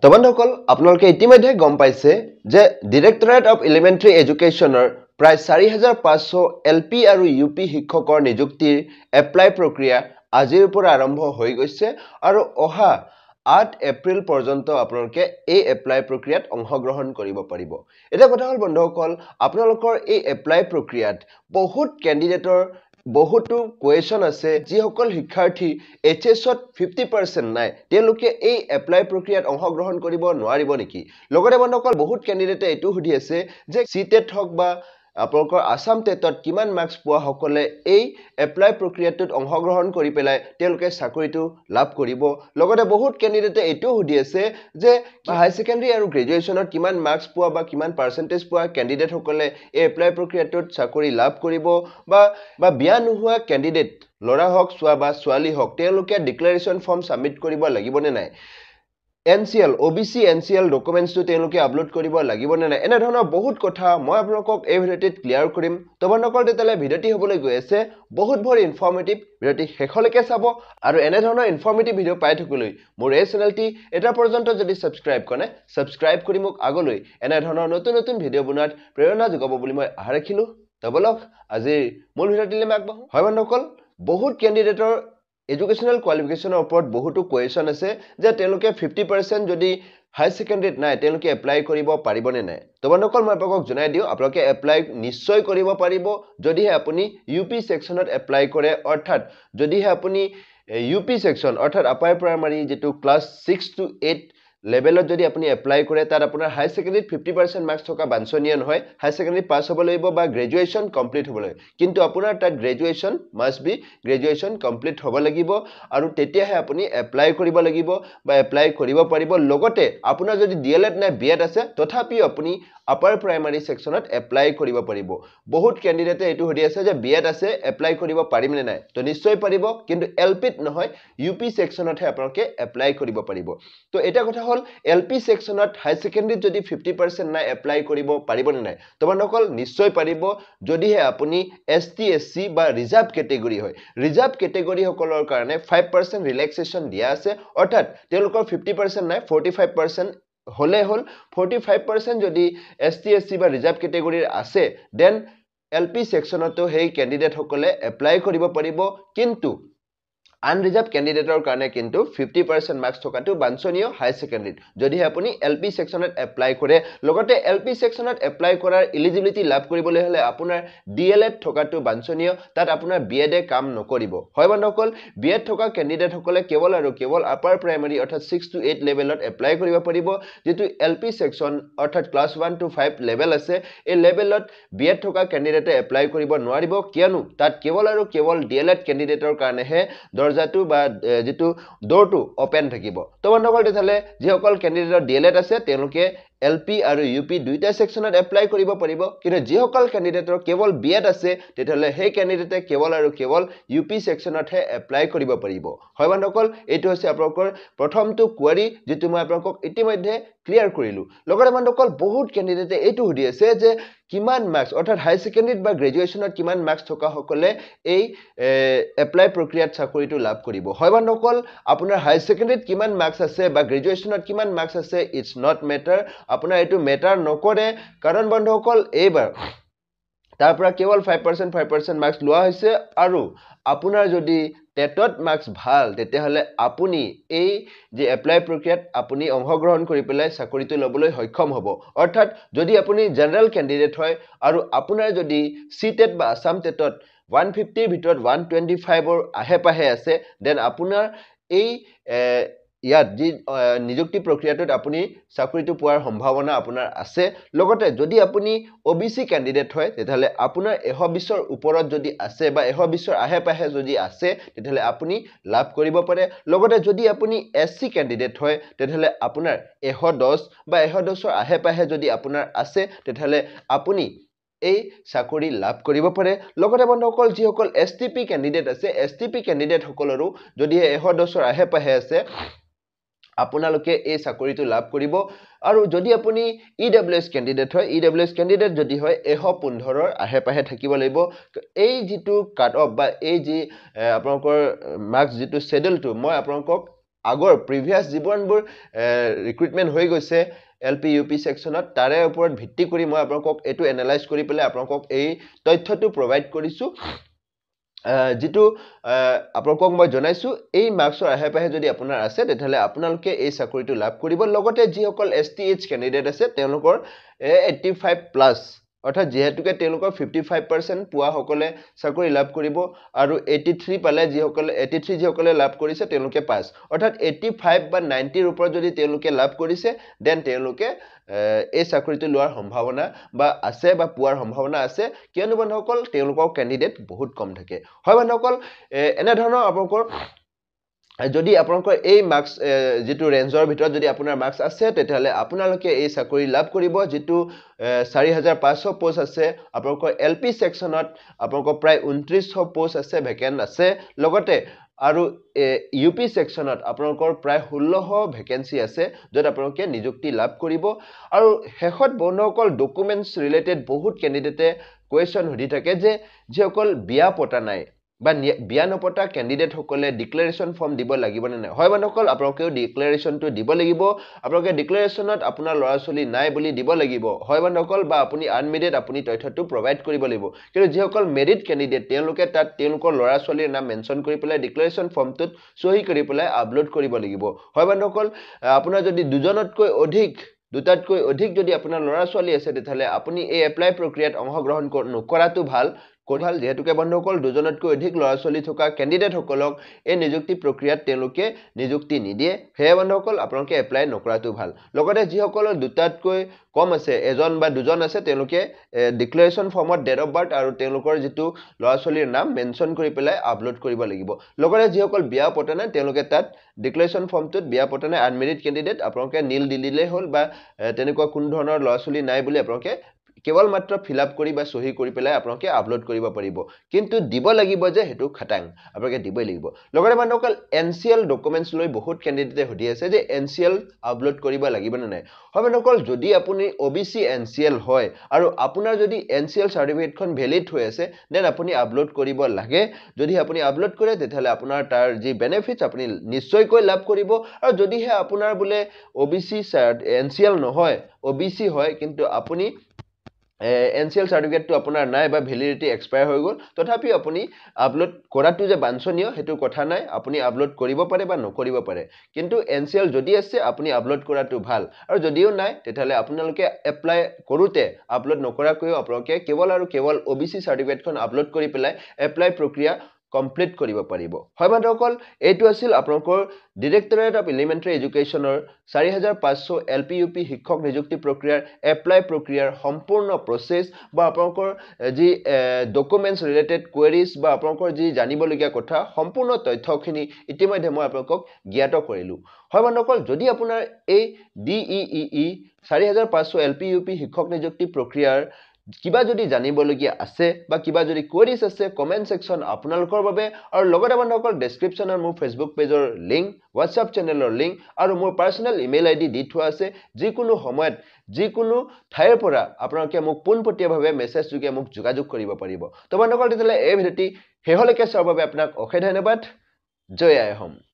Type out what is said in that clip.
তো বন্ধুসকল আপোনালোকে ইতিমধ্যে গম পাইছে যে ডিৰেক্টৰেট অফ এলিমেণ্টাৰী এডুকেশ্যনৰ প্ৰায় 4500 এলপি আৰু ইউপি শিক্ষকৰ নিযুক্তিৰ এপ্লাই প্ৰক্ৰিয়া আজিৰ পৰা আৰম্ভ হৈ গৈছে আৰু অহা 8 এপ্ৰিল পৰ্যন্ত আপোনালোকে এই এপ্লাই প্ৰক্ৰিয়াত অংশগ্ৰহণ কৰিব পাৰিব। এটা কথা হ'ল বন্ধুসকল আপোনালোকৰ এই এপ্লাই প্ৰক্ৰিয়াত বহুত কেণ্ডিডেটৰ বহুতো কোৱেশ্যন আছে যিসকল শিক্ষাৰ্থী এইচএছত 50% নাই তেওঁলোকে এই এপ্লাই প্ৰক্ৰিয়াত অংশগ্ৰহণ কৰিব নোৱাৰিব নেকি লগতে বন্ধুসকল বহুত কেণ্ডিডেটে এটো সুধি আছে যে সিটেট হক বা আপোনালোকৰ আসাম টেটত কিমান মাৰ্কস পোৱা সকলে এই এপ্লাই প্ৰক্ৰিয়াটোত অংশগ্ৰহণ কৰি পেলাই তেওঁলোকে চাকৰিটো লাভ কৰিব লগতে বহুত কেণ্ডিডেটে এটো সুধি আছে যে হাই সেকেন্ডাৰী আৰু গ্ৰেজুৱেচনত কিমান মাৰ্কস পোৱা বা কিমান পাৰ্সেন্টেজ পোৱা কেণ্ডিডেট সকলে এই এপ্লাই প্ৰক্ৰিয়াটোত চাকৰি লাভ কৰিব বা বিয়া নোহোৱা কেণ্ডিডেট লৰা হক বা ছোৱালী হক তেওঁলোকে ডিক্লাৰেচন ফৰ্ম সাবমিট কৰিব লাগিবনে নাই NCL OBC NCL ডকুমেন্টস তো তেওঁলোকে আপলোড কৰিব লাগিবনে নাই এনে ধৰণৰ বহুত কথা মই আপোনালোকক এই ভিডিঅ'টিত ক্লিয়াৰ কৰিম তো বন্ধুসকল তেতিয়ালে ভিডিঅ'টি হ'বলৈ গৈ আছে বহুত ইনফৰ্মেটিভ ভিডিঅ'টি শেষলৈকে চাব আৰু এনে ধৰণৰ ইনফৰ্মেটিভ ভিডিঅ' পাই থাকিবলৈ মোৰ এই চেনেলটি এটা পৰ্যন্ত যদি সাবস্ক্ৰাইব কৰে সাবস্ক্ৰাইব কৰি মোক আগলৈ এনে ধৰণৰ নতুন ভিডিঅ' বনোৱাত প্ৰেৰণা যোগাব বুলি মই আশা ৰাখিলো তো বলক আজি মূল ভিডিঅ'টিলৈ আগবাঢ়ো হয় বন্ধুসকল বহুত কেণ্ডিডেটৰ এডুকেশনাল কোৱালিফিকেশনৰ ওপৰত বহুতো কোৱেশ্যন আছে যে তেওঁলোকে 50% যদি হাই সেকেন্ডাৰীত নাই তেওঁলোকে এপ্লাই কৰিব পাৰিবনে নাই তো বন্ধুসকল মই আপোনাক জনাই দিও আপোনালোকে এপ্লাই নিশ্চয় কৰিব পাৰিব যদিহে আপুনি ইউপি সেকশনত এপ্লাই কৰে অৰ্থাৎ যদিহে আপুনি ইউপি সেকশন অৰ্থাৎ আপাৰ প্ৰাইমাৰী যেটো ক্লাস 6 to 8 লেভেলত যদি আপুনি এপ্লাই কৰে তাত আপোনাৰ হাই সেকেন্ডাৰীত 50% মাৰ্কস থকা বাঞ্ছনীয় নহয় হাই সেকেন্ডাৰী পাস হ'ব লাগিব বা গ্ৰেজুৱেচন কমপ্লিট হ'ব লাগিব কিন্তু আপোনাৰ তাত graduation must B graduation complete হ'ব লাগিব আৰু তেতিয়াহে আপুনি এপ্লাই কৰিব লাগিব বা এপ্লাই কৰিব পাৰিব লগতে আপোনাৰ যদি ডিএলএড নাই বিএড আছে তথাপিও আপুনি আপাৰ প্ৰাইমাৰী সেকশনত এপ্লাই কৰিব পাৰিব বহুত কেণ্ডিডেটে এটো সুধি আছে যে বিএড আছে এপ্লাই কৰিব পাৰিমনে নাই তো নিশ্চয় পাৰিব কিন্তু এলপিত নহয় ইউপি সেকশনতহে আপোনালোকে এপ্লাই কৰিব পাৰিব তো এটা কথা হ'ল এলপি সেকশনত হাই সেকেন্ডাৰীত যদি 50% নাই এপ্লাই কৰিব পাৰিবনে নাই তো বন্ধুসকল নিশ্চয় পাৰিব যদিহে আপুনি এসটি এসসি বা ৰিজাৰ্ভ ক্যাটেগৰী হয় ৰিজাৰ্ভ ক্যাটেগৰী সকলৰ কাৰণে 5% ৰিলেক্সেশন দিয়া আছে অৰ্থাৎ তেওঁলোকৰ 50% নাই 45% হলে হল 45% যদি এসটি এসসি বা ৰিজাৰ্ভ ক্যাটেগৰীৰ আছে দেন এলপি সেকশনতো হেই ক্যান্ডিডেট সকলে এপ্লাই কৰিব পাৰিব কিন্তু আনৰিজাৰ্ভ ক্যান্ডিডেটৰ কাৰণে কিন্তু 50% মাৰ্কস থকাটো বাঞ্ছনীয় হাই সেকেন্ডাৰীত যদিহে আপুনি এলপি সেকশনত এপ্লাই কৰে লগতে এলপি সেকশনত এপ্লাই কৰাৰ এলিজিবিলিটি লাভ কৰিবলৈ হলে আপোনাৰ ডিএলএড থকাটো বাঞ্ছনীয় তাত আপোনাৰ বিএড এ কাম নকৰিব হয় বন্ধুসকল বিএড থকা ক্যান্ডিডেট সকলে কেৱল আৰু কেৱল আপাৰ প্ৰাইমাৰী অৰ্থাৎ 6 to 8 লেভেলত এপ্লাই কৰিব পাৰিব যেটো এলপি সেকশন অৰ্থাৎ ক্লাস 1 to 5 লেভেল আছে এই লেভেলত বিএড থকা ক্যান্ডিডেটে এপ্লাই কৰিব নোৱাৰিব কিয়নো তাত কেৱল আৰু কেৱল ডিএলএড ক্যান্ডিডেটৰ কাৰণেহে দৰজাটো বা যেটো ডোৰটো ওপেন থাকিব তো বন্ধুসকল তেতিয়ালে যিসকল ক্যান্ডিডেটৰ ডিএলএড আছে তেওঁলোকে এলপি আৰু ইউপি দুইটা সেকশনত এপ্লাই কৰিব পাৰিব কিন্তু যিসকল ক্যান্ডিডেটৰ কেৱল বিএড আছে তেতিয়ালে সেই ক্যান্ডিডেটে কেৱল আৰু কেৱল ইউপি সেকশনতহে এপ্লাই কৰিব পাৰিব হয় বন্ধুসকল এটো হৈছে আপোনালোকৰ প্ৰথমটো কোৱাৰি যেটো মই আপোনালোকক ইতিমধ্যে ক্লিয়াৰ কৰিলো লগতে বন্ধুসকল বহুত ক্যান্ডিডেটে এটো সুধি আছে যে কিমান মাৰ্কস অৰ্থাৎ হাই সেকেন্ডাৰীত বা গ্ৰেজুৱেচনত কিমান মাৰ্কস থকা সকলে এই এপ্লাই প্ৰক্ৰিয়াত চাকৰিটো লাভ কৰিব হয় বন্ধুসকল আপোনাৰ হাই সেকেন্ডাৰীত কিমান মাৰ্কস আছে বা গ্ৰেজুৱেচনত কিমান মাৰ্কস আছে ইটস নট মেটাৰ আপোনাৰ এটো মেটাৰ নকৰে কাৰণ বন্ধুসকল এইবাৰ তাৰ পৰা কেৱল 5% মাৰ্কস লোৱা হৈছে আৰু আপোনাৰ যদি টেটত মাৰ্কস ভাল তেতিয়াহলে আপুনি এই যে এপ্লাই প্ৰক্ৰিয়াত আপুনি অংশগ্ৰহণ কৰি পেলাই চাকৰিটো লবলৈ সক্ষম হ'ব অৰ্থাৎ যদি আপুনি জেনাৰেল ক্যান্ডিডেট হয় আৰু আপোনাৰ যদি সিটেট বা আসাম টেটত 150 ৰ ভিতৰত 125 ৰ আহে পাহে আছে দেন আপোনাৰ এই ইয়াত যি নিযুক্তি প্ৰক্ৰিয়াটোত আপুনি চাকৰিটো পোৱাৰ সম্ভাৱনা আপোনাৰ আছে লগতে যদি আপুনি ওবিসি ক্যান্ডিডেট হয় তেতিয়ালে আপোনাৰ 120 ৰ ওপৰত যদি আছে বা 120 ৰ আহে পাহে যদি আছে তেতিয়ালে আপুনি লাভ কৰিব পাৰে লগতে যদি আপুনি এসসি ক্যান্ডিডেট হয় তেতিয়ালে আপোনাৰ 110 বা 110 ৰ আহে পাহে যদি আপোনাৰ আছে তেতিয়ালে আপুনি এই চাকৰি লাভ কৰিব পাৰে লগতে বন্ধুসকল যিসকল এসটিপি ক্যান্ডিডেট আছে এসটিপি ক্যান্ডিডেট সকলৰো যদি 110 ৰ আহে পাহে আছে আপোনালোকে এই চাকৰিটো লাভ কৰিব আৰু যদি আপুনি ইডব্লিউএছ ক্যান্ডিডেট হয় ইডব্লিউএছ ক্যান্ডিডেট যদি হয় 115 ৰ আহে পাহে থাকিব লাগিব এই যেটো কাট অফ বা এই যে আপোনালোকৰ মাৰ্কস যেটো শেডুলটো মই আপোনালোকক আগৰ প্ৰিভিয়াছ জীৱনবোৰ ৰিক্ৰুটমেণ্ট হৈ গৈছে LP UP সেকশনত তাৰে ওপৰত ভিত্তি কৰি মই আপোনালোকক এটো এনালাইজ কৰি পেলাই আপোনালোকক এই তথ্যটো প্ৰভাইড কৰিছো যেটো আপোনালোকক মই জনাইছো এই মাৰ্কছৰ আহে পাহে যদি আপোনাৰ আছে তেতিয়ালে আপোনালোকে এই চাকৰিটো লাভ কৰিব লগতে যিসকল STH ক্যান্ডিডেট আছে তেওঁলোকৰ 85 প্লাস অৰ্থাৎ যেহেতুকে তেওঁলোকৰ 55% পোৱা সকলে চাকৰি লাভ কৰিব আৰু 83 পালে যিসকলে 83 যিসকলে লাভ কৰিছে তেওঁলোকে পাস অৰ্থাৎ 85 বা 90 ৰ ওপৰত যদি তেওঁলোকে লাভ কৰিছে দেন তেওঁলোকে এই চাকৰিটো লোৱাৰ সম্ভাৱনা বা আছে বা পোৱাৰ সম্ভাৱনা আছে কিয়নো বন্ধুসকল তেওঁলোকৰ ক্যান্ডিডেট বহুত কম থাকে হয় বন্ধুসকল এনে ধৰণৰ আপোনালোকৰ যদি আপোনালোকৰ এই মাৰ্কস যেটো ৰেঞ্জৰ ভিতৰত যদি আপোনাৰ মাৰ্কস আছে তেতিয়ালে আপোনালোকে এই চাকৰি লাভ কৰিব যেটো 4500 পোষ্ট আছে আপোনালোকৰ LP সেকশনত আপোনালোকৰ প্ৰায় 2900 পোষ্ট আছে ভেকেন্ট আছে লগতে আৰু UP সেকশনত আপোনালোকৰ প্ৰায় 1600 ভেকেন্সি আছে যত আপোনালোকে নিযুক্তি লাভ কৰিব আৰু হেখত বন্ধুসকল ডকুমেন্টস ৰিলেটেড বহুত ক্যান্ডিডেটে কোৱেশ্চন সুধি থাকে যে যিসকল বিয়া পতা নাই বা বিয়া নপতা ক্যান্ডিডেট সকলে ডিক্লাৰেশন ফৰ্ম দিব লাগিব নে নাই হয় বন্ধুসকল আপোনালোকেও ডিক্লাৰেশনটো দিব লাগিব আপোনালোকে ডিক্লাৰেশনত আপোনাৰ লৰাছলি নাই বুলি দিব লাগিব হয় বন্ধুসকল বা আপুনি আনমেৰিড আপুনি তথ্যটো প্ৰভাইড কৰিব লাগিব কিন্তু যিসকল মেৰিড ক্যান্ডিডেট তেওঁলোকে তাত তেওঁলোকৰ লৰাছলিৰ নাম মেনশন কৰি পেলাই ডিক্লাৰেশন ফৰ্মটোত সহি কৰি পেলাই আপলোড কৰিব লাগিব হয় বন্ধুসকল আপোনাৰ যদি দুজনতকৈ অধিক দুটাতকৈ অধিক যদি আপোনাৰ লৰাছলি আছে তেতিয়ালে আপুনি এই এপ্লাই প্ৰক্ৰিয়াত অংশগ্ৰহণ নকৰাটো ভাল যেহেতুকে বন্ধুসকল দুজনতকৈ অধিক লৰাছলি থকা ক্যান্ডিডেট সকলক এই নিযুক্তি প্ৰক্ৰিয়াত তেওঁলোকে নিযুক্তি নিদিয়ে হে বন্ধুসকল আপোনালোকে এপ্লাই নকৰাটো ভাল লগতে যিসকলৰ দুটাতকৈ কম আছে এজন বা দুজন আছে তেওঁলোকে ডিক্লাৰেশন ফৰ্মত ডেট অফ বাৰ্থ আৰু তেওঁলোকৰ যেটো লৰাছলিৰ নাম মেনশন কৰি পেলাই আপলোড কৰিব লাগিব লগতে যিসকল বিয়া পতা নাই তেওঁলোকে তাত ডিক্লাৰেশন ফৰ্মটোত বিয়া পতা নাই আনমেৰিড ক্যান্ডিডেট আপোনালোকে নীল দিলে হল বা তেনেকুৱা কোন ধৰণৰ লৰাছলি নাই বুলি আপোনালোকে কেৱল মাত্ৰ ফিল আপ কৰি বা সহি কৰি পেলাই আপোনালোকে আপলোড কৰিব পাৰিব কিন্তু দিব লাগিব যে হেতু খটাং আপোনালোকে দিবই লাগিব লগতে বন্ধুসকল NCL ডকুমেন্টস লৈ বহুত ক্যান্ডিডেটে সুধি আছে যে NCL আপলোড কৰিব লাগিব নে নাই হয় বন্ধুসকল যদি আপুনি OBC NCL হয় আৰু আপোনাৰ যদি NCL সাৰ্টিফিকেটখন ভ্যালিড হৈ আছে দেন আপুনি আপলোড কৰিব লাগে যদি আপুনি আপলোড কৰে তেতিয়ালে আপোনাৰ তাৰ যি বেনিফিটস আপুনি নিশ্চয়কৈ লাভ কৰিব আৰু যদিহে আপোনাৰ বোলে OBC NCL নহয় OBC হয় কিন্তু আপুনি NCL সাৰ্টিফিকেটটো আপোনাৰ নাই বা ভ্যালিডিটি এক্সপায়াৰ হৈ গল তথাপি আপুনি আপলোড কৰাটো যে বাঞ্ছনীয় হেতু কথা নাই আপুনি আপলোড কৰিব পাৰে বা নকৰিব পাৰে কিন্তু NCL যদি আছে আপুনি আপলোড কৰাটো ভাল আৰু যদিও নাই তেতিয়ালে আপোনালোকে এপ্লাই কৰোতে আপলোড নকৰাকৈ আপোনালোকে কেৱল আৰু কেৱল OBC সাৰ্টিফিকেটখন আপলোড কৰি পেলাই এপ্লাই প্ৰক্ৰিয়া কমপ্লিট কৰিব পাৰিব হয় বন্ধুসকল এইটো আছিল আপোনালোকৰ ডাইৰেক্টৰেট অফ এলিমেন্টাৰী এডুকেশ্যনৰ 4500 LP UP শিক্ষক নিযুক্তি প্ৰক্ৰিয়াৰ এপ্লাই প্ৰক্ৰিয়াৰ সম্পূৰ্ণ প্ৰসেস বা আপোনালোকৰ যি ডকুমেন্টস ৰিলেটেড কোৱেৰিজ বা আপোনালোকৰ যি জানিবলগীয়া কথা সম্পূৰ্ণ তথ্যখিনি ইতিমধ্যে মই আপোনালোকক জ্ঞাত কৰিলো হয় বন্ধুসকল যদি আপোনাৰ এই DEEE 4500 LP UP শিক্ষক নিযুক্তি প্ৰক্ৰিয়াৰ কিবা যদি জানিবলগীয়া আছে বা কিবা যদি কোৱেৰিজ আছে কমেন্ট সেকশন আপোনালোকৰ বাবে আৰু লগতে বন্ধুসকল ডেসক্ৰিপচনৰ মোৰ ফেসবুক পেজৰ লিংক WhatsApp চেনেলৰ লিংক আৰু মোৰ পাৰ্সোনাল ইমেইল আইডি দি থোৱা আছে যিকোনো সময়ত যিকোনো ঠাইৰ পৰা আপোনালোকে মোক পোনপটীয়াভাৱে মেছেজ যোগে মোক যোগাযোগ কৰিব পাৰিব তো বন্ধুসকল তেতিয়ালে এই ভিডিঅ'টি হেহলৈকে চাবৰ বাবে আপোনাক অশেষ ধন্যবাদ জয় আই অসম